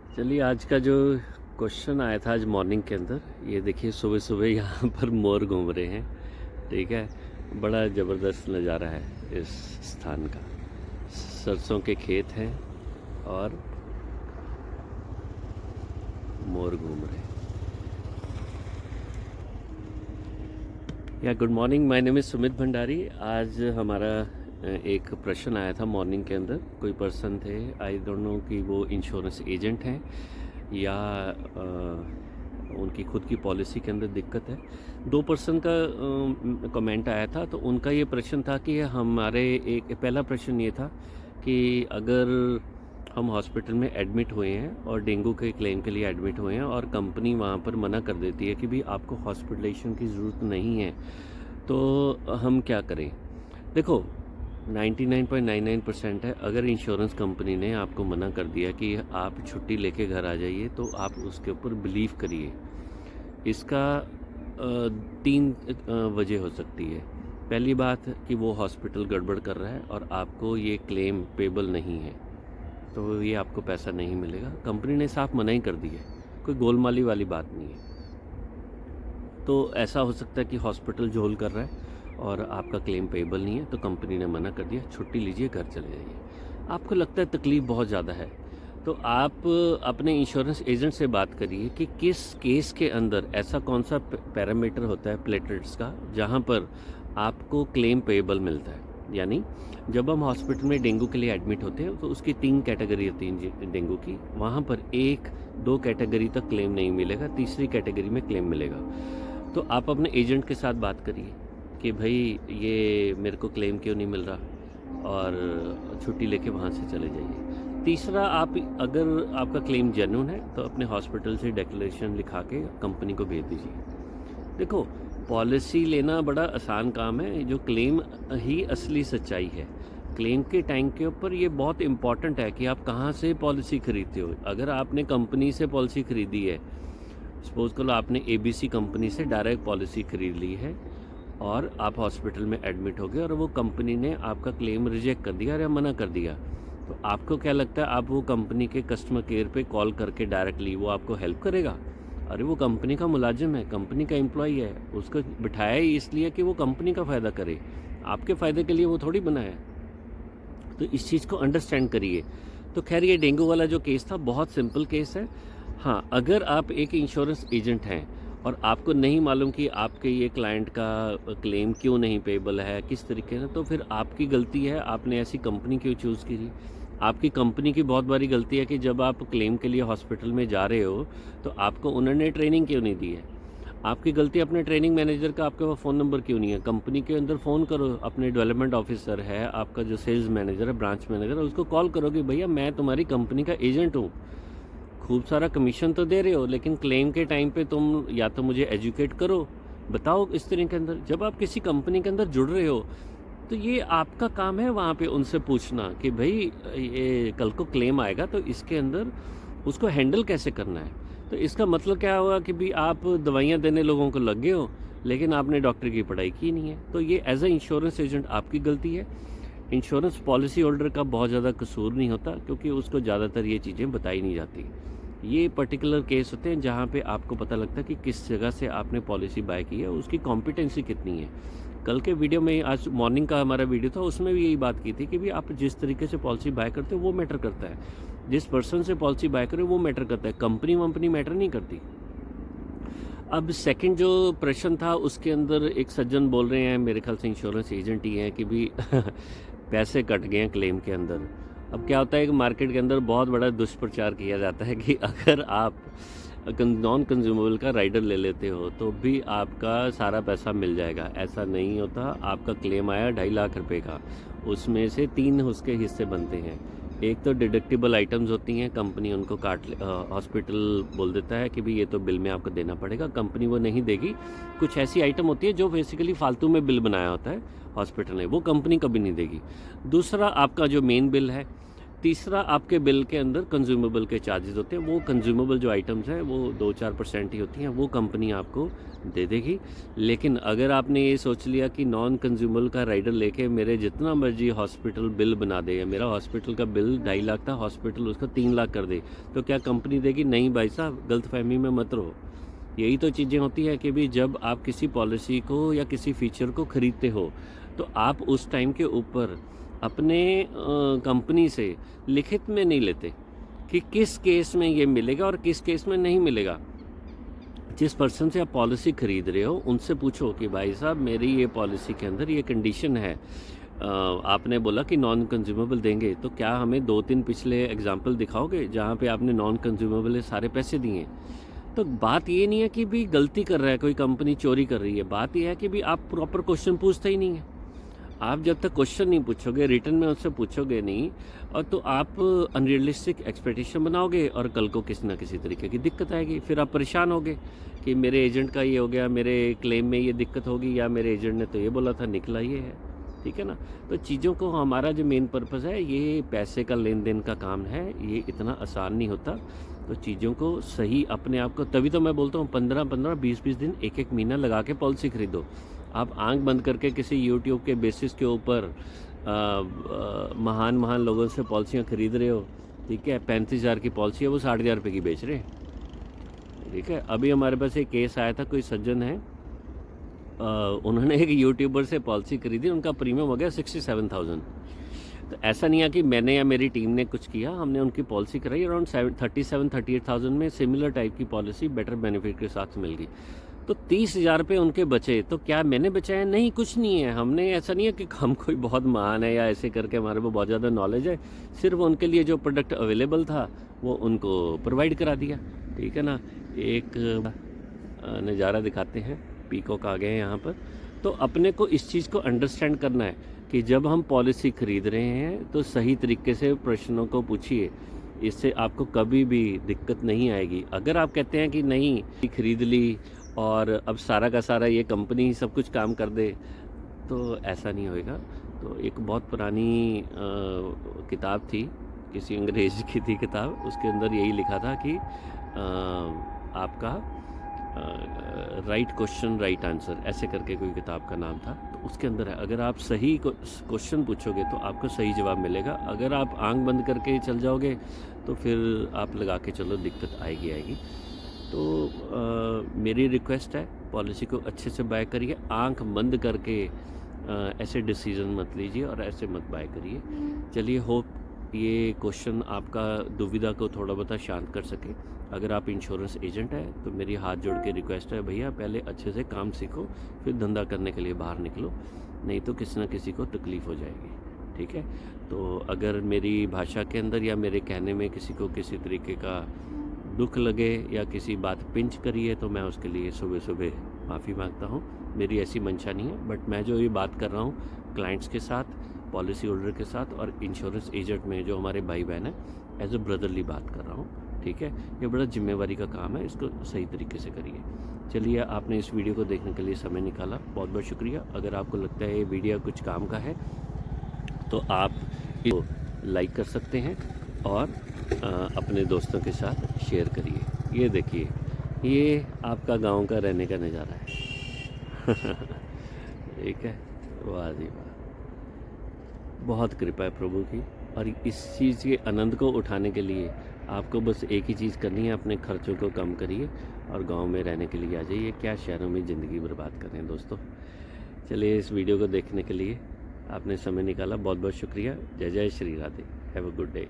चलिए, आज का जो क्वेश्चन आया था आज मॉर्निंग के अंदर, ये देखिए सुबह सुबह यहाँ पर मोर घूम रहे हैं। ठीक है, बड़ा ज़बरदस्त नज़ारा है इस स्थान का। सरसों के खेत हैं और मोर घूम रहे हैं। या good morning, my name is Sumit Bhandari. आज हमारा एक प्रश्न आया था मॉर्निंग के अंदर। कोई पर्सन थे, आई डोंट नो कि वो इंश्योरेंस एजेंट हैं या उनकी खुद की पॉलिसी के अंदर दिक्कत है। दो पर्सन का कमेंट आया था, तो उनका ये प्रश्न था कि हमारे एक पहला प्रश्न ये था कि अगर हम हॉस्पिटल में एडमिट हुए हैं और डेंगू के क्लेम के लिए एडमिट हुए हैं और कंपनी वहाँ पर मना कर देती है कि भी आपको हॉस्पिटलाइजेशन की ज़रूरत नहीं है, तो हम क्या करें। देखो, 99.99% है। अगर इंश्योरेंस कंपनी ने आपको मना कर दिया कि आप छुट्टी लेके घर आ जाइए, तो आप उसके ऊपर बिलीव करिए। इसका तीन वजह हो सकती है। पहली बात कि वो हॉस्पिटल गड़बड़ कर रहा है और आपको ये क्लेम पेबल नहीं है, तो ये आपको पैसा नहीं मिलेगा। कंपनी ने साफ मना ही कर दी है, कोई गोलमाली वाली बात नहीं है। तो ऐसा हो सकता है कि हॉस्पिटल झोल कर रहा है और आपका क्लेम पेबल नहीं है, तो कंपनी ने मना कर दिया, छुट्टी लीजिए, घर चले जाइए। आपको लगता है तकलीफ़ बहुत ज़्यादा है, तो आप अपने इंश्योरेंस एजेंट से बात करिए कि किस केस के अंदर ऐसा कौन सा पैरामीटर होता है प्लेटलेट्स का, जहाँ पर आपको क्लेम पेबल मिलता है। यानी जब हम हॉस्पिटल में डेंगू के लिए एडमिट होते हैं, तो उसकी 3 कैटेगरी होती है डेंगू की। वहाँ पर 1-2 कैटेगरी तक क्लेम नहीं मिलेगा, तीसरी कैटेगरी में क्लेम मिलेगा। तो आप अपने एजेंट के साथ बात करिए कि भाई ये मेरे को क्लेम क्यों नहीं मिल रहा, और छुट्टी लेके वहाँ से चले जाइए। तीसरा, आप अगर आपका क्लेम जेन्युइन है, तो अपने हॉस्पिटल से डिक्लेरेशन लिखा के कंपनी को भेज दीजिए। देखो, पॉलिसी लेना बड़ा आसान काम है, जो क्लेम ही असली सच्चाई है। क्लेम के टाइम के ऊपर ये बहुत इम्पॉर्टेंट है कि आप कहाँ से पॉलिसी खरीदते हो। अगर आपने कंपनी से पॉलिसी खरीदी है, सपोज़ करो आपने ABC कंपनी से डायरेक्ट पॉलिसी खरीद ली है और आप हॉस्पिटल में एडमिट हो गए और वो कंपनी ने आपका क्लेम रिजेक्ट कर दिया या मना कर दिया, तो आपको क्या लगता है, आप वो कंपनी के कस्टमर केयर पे कॉल करके डायरेक्टली वो आपको हेल्प करेगा? अरे वो कंपनी का मुलाजिम है, कंपनी का एम्प्लॉई है, उसको बिठाया ही इसलिए कि वो कंपनी का फ़ायदा करे, आपके फ़ायदे के लिए वो थोड़ी बनाया है। तो इस चीज़ को अंडरस्टैंड करिए। तो खैर, ये डेंगू वाला जो केस था बहुत सिंपल केस है। हाँ, अगर आप एक इंश्योरेंस एजेंट हैं और आपको नहीं मालूम कि आपके ये क्लाइंट का क्लेम क्यों नहीं पेबल है, किस तरीके से, तो फिर आपकी गलती है, आपने ऐसी कंपनी क्यों चूज़ की थी। आपकी कंपनी की बहुत बड़ी गलती है कि जब आप क्लेम के लिए हॉस्पिटल में जा रहे हो, तो आपको उन्होंने ट्रेनिंग क्यों नहीं दी है। आपकी गलती अपने ट्रेनिंग मैनेजर का आपके पास फ़ोन नंबर क्यों नहीं है। कंपनी के अंदर फ़ोन करो, अपने डेवलपमेंट ऑफिसर है, आपका जो सेल्स मैनेजर है, ब्रांच मैनेजर है, उसको कॉल करो कि भैया मैं तुम्हारी कंपनी का एजेंट हूँ, खूब सारा कमीशन तो दे रहे हो, लेकिन क्लेम के टाइम पे तुम या तो मुझे एजुकेट करो, बताओ। इस तरह के अंदर जब आप किसी कंपनी के अंदर जुड़ रहे हो, तो ये आपका काम है वहाँ पे उनसे पूछना कि भाई ये कल को क्लेम आएगा, तो इसके अंदर उसको हैंडल कैसे करना है। तो इसका मतलब क्या हुआ कि भी आप दवाइयाँ देने लोगों को लग गए हो, लेकिन आपने डॉक्टर की पढ़ाई की नहीं है। तो ये एज ए इंश्योरेंस एजेंट आपकी गलती है। इंश्योरेंस पॉलिसी होल्डर का बहुत ज़्यादा कसूर नहीं होता, क्योंकि उसको ज़्यादातर ये चीज़ें बताई नहीं जाती। ये पर्टिकुलर केस होते हैं जहाँ पे आपको पता लगता है कि किस जगह से आपने पॉलिसी बाय की है, उसकी कॉम्पिटेंसी कितनी है। कल के वीडियो में, आज मॉर्निंग का हमारा वीडियो था, उसमें भी यही बात की थी कि भी आप जिस तरीके से पॉलिसी बाय करते हो वो मैटर करता है, जिस पर्सन से पॉलिसी बाय करो वो मैटर करता है, कंपनी वंपनी मैटर नहीं करती। अब सेकंड जो प्रश्न था, उसके अंदर एक सज्जन बोल रहे हैं, मेरे ख्याल से इंश्योरेंस एजेंट ही हैं, कि भी पैसे कट गए हैं क्लेम के अंदर। अब क्या होता है कि मार्केट के अंदर बहुत बड़ा दुष्प्रचार किया जाता है कि अगर आप नॉन कंज्यूमेबल का राइडर ले लेते हो तो भी आपका सारा पैसा मिल जाएगा। ऐसा नहीं होता। आपका क्लेम आया 2.5 लाख रुपए का, उसमें से 3 उसके हिस्से बनते हैं। एक तो डिडक्टिबल आइटम्स होती हैं, कंपनी उनको हॉस्पिटल बोल देता है कि भाई ये तो बिल में आपको देना पड़ेगा, कंपनी वो नहीं देगी। कुछ ऐसी आइटम होती है जो बेसिकली फालतू में बिल बनाया होता है हॉस्पिटल ने, वो कंपनी कभी नहीं देगी। दूसरा, आपका जो मेन बिल है, तीसरा, आपके बिल के अंदर कंज्यूमेबल के चार्जेस होते हैं, वो कंज्यूमेबल जो आइटम्स हैं वो 2-4% ही होती हैं, वो कंपनी आपको दे देगी। लेकिन अगर आपने ये सोच लिया कि नॉन कंज्यूमेबल का राइडर लेके मेरे जितना मर्जी हॉस्पिटल बिल बना दे, या मेरा हॉस्पिटल का बिल 2.5 लाख था, हॉस्पिटल उसका 3 लाख कर दे, तो क्या कंपनी देगी? नहीं भाई साहब, गलतफहमी में मत रहो। यही तो चीज़ें होती हैं कि भी जब आप किसी पॉलिसी को या किसी फीचर को ख़रीदते हो, तो आप उस टाइम के ऊपर अपने कंपनी से लिखित में नहीं लेते कि किस केस में ये मिलेगा और किस केस में नहीं मिलेगा। जिस पर्सन से आप पॉलिसी ख़रीद रहे हो उनसे पूछो कि भाई साहब मेरी ये पॉलिसी के अंदर ये कंडीशन है, आपने बोला कि नॉन कंज्यूमेबल देंगे, तो क्या हमें 2-3 पिछले एग्जाम्पल दिखाओगे जहाँ पे आपने नॉन कंज्यूमेबल सारे पैसे दिए? तो बात ये नहीं है कि भी गलती कर रहा है कोई, कंपनी चोरी कर रही है, बात यह है कि भी आप प्रॉपर क्वेश्चन पूछते ही नहीं है। आप जब तक क्वेश्चन नहीं पूछोगे, रिटर्न में उससे पूछोगे नहीं, और तो आप अनरियलिस्टिक एक्सपेक्टेशन बनाओगे और कल को किसी ना किसी तरीके की दिक्कत आएगी। फिर आप परेशान होगे कि मेरे एजेंट का ये हो गया, मेरे क्लेम में ये दिक्कत होगी, या मेरे एजेंट ने तो ये बोला था, निकला ये है। ठीक है ना? तो चीज़ों को, हमारा जो मेन पर्पज़ है, ये पैसे का लेन देन का काम है, ये इतना आसान नहीं होता। तो चीज़ों को सही अपने आप को, तभी तो मैं बोलता हूँ 15-15, 20-20 दिन, 1-1 महीना लगा के पॉलिसी ख़रीदो। आप आंख बंद करके किसी यूट्यूब के बेसिस के ऊपर महान लोगों से पॉलिसियाँ ख़रीद रहे हो, ठीक है? 35,000 की पॉलिसी है, वो 60,000 रुपये की बेच रहे हैं। ठीक है? अभी हमारे पास एक केस आया था, कोई सज्जन है, उन्होंने एक यूट्यूबर से पॉलिसी खरीदी, उनका प्रीमियम हो गया 67,000। तो ऐसा नहीं है कि मैंने या मेरी टीम ने कुछ किया, हमने उनकी पॉलिसी कराई, अराउंड 37-38,000 में सिमिलर टाइप की पॉलिसी बेटर बेनिफिट के साथ मिल गई। तो 30,000 रुपये उनके बचे। तो क्या मैंने बचाया? नहीं, कुछ नहीं है। हमने, ऐसा नहीं है कि हम कोई बहुत महान है या ऐसे करके हमारे को बहुत ज़्यादा नॉलेज है, सिर्फ उनके लिए जो प्रोडक्ट अवेलेबल था वो उनको प्रोवाइड करा दिया। ठीक है ना? एक नज़ारा दिखाते हैं, पीकॉक आ गए हैं यहाँ पर। तो अपने को इस चीज़ को अंडरस्टैंड करना है कि जब हम पॉलिसी ख़रीद रहे हैं तो सही तरीके से प्रश्नों को पूछिए, इससे आपको कभी भी दिक्कत नहीं आएगी। अगर आप कहते हैं कि नहीं, ख़रीद ली और अब सारा का सारा ये कंपनी ही सब कुछ काम कर दे, तो ऐसा नहीं होएगा। तो एक बहुत पुरानी किताब थी, किसी अंग्रेज़ की थी किताब, उसके अंदर यही लिखा था कि आपका राइट क्वेश्चन राइट आंसर, ऐसे करके कोई किताब का नाम था। तो उसके अंदर है, अगर आप सही क्वेश्चन पूछोगे तो आपको सही जवाब मिलेगा। अगर आप आंख बंद करके चल जाओगे तो फिर आप लगा के चलो, दिक्कत आएगी। तो मेरी रिक्वेस्ट है, पॉलिसी को अच्छे से बाय करिए, आंख बंद करके ऐसे डिसीज़न मत लीजिए और ऐसे मत बाय करिए। चलिए, होप ये क्वेश्चन आपका दुविधा को थोड़ा बहुत शांत कर सके। अगर आप इंश्योरेंस एजेंट है तो मेरी हाथ जोड़ के रिक्वेस्ट है, भैया पहले अच्छे से काम सीखो, फिर धंधा करने के लिए बाहर निकलो, नहीं तो किसी न किसी को तकलीफ़ हो जाएगी। ठीक है? तो अगर मेरी भाषा के अंदर या मेरे कहने में किसी को किसी तरीके का दुख लगे या किसी बात पिंच करी है, तो मैं उसके लिए सुबह माफ़ी मांगता हूँ। मेरी ऐसी मंशा नहीं है, बट मैं जो ये बात कर रहा हूँ क्लाइंट्स के साथ, पॉलिसी होल्डर के साथ और इंश्योरेंस एजेंट में जो हमारे भाई बहन हैं, एज अ ब्रदरली बात कर रहा हूँ। ठीक है? ये बड़ा जिम्मेवारी का काम है, इसको सही तरीके से करिए। चलिए, आपने इस वीडियो को देखने के लिए समय निकाला, बहुत बहुत शुक्रिया। अगर आपको लगता है ये वीडियो कुछ काम का है तो आप इसको लाइक कर सकते हैं और अपने दोस्तों के साथ शेयर करिए। ये देखिए, ये आपका गांव का रहने का नज़ारा है। ठीक है? वाह जी वाह, बहुत कृपा है प्रभु की। और इस चीज़ के आनंद को उठाने के लिए आपको बस एक ही चीज़ करनी है, अपने खर्चों को कम करिए और गांव में रहने के लिए आ जाइए। क्या शहरों में ज़िंदगी बर्बाद कर रहे हैं दोस्तों। चलिए, इस वीडियो को देखने के लिए आपने समय निकाला, बहुत बहुत शुक्रिया। जय जय Shri Radhe. Have a good day.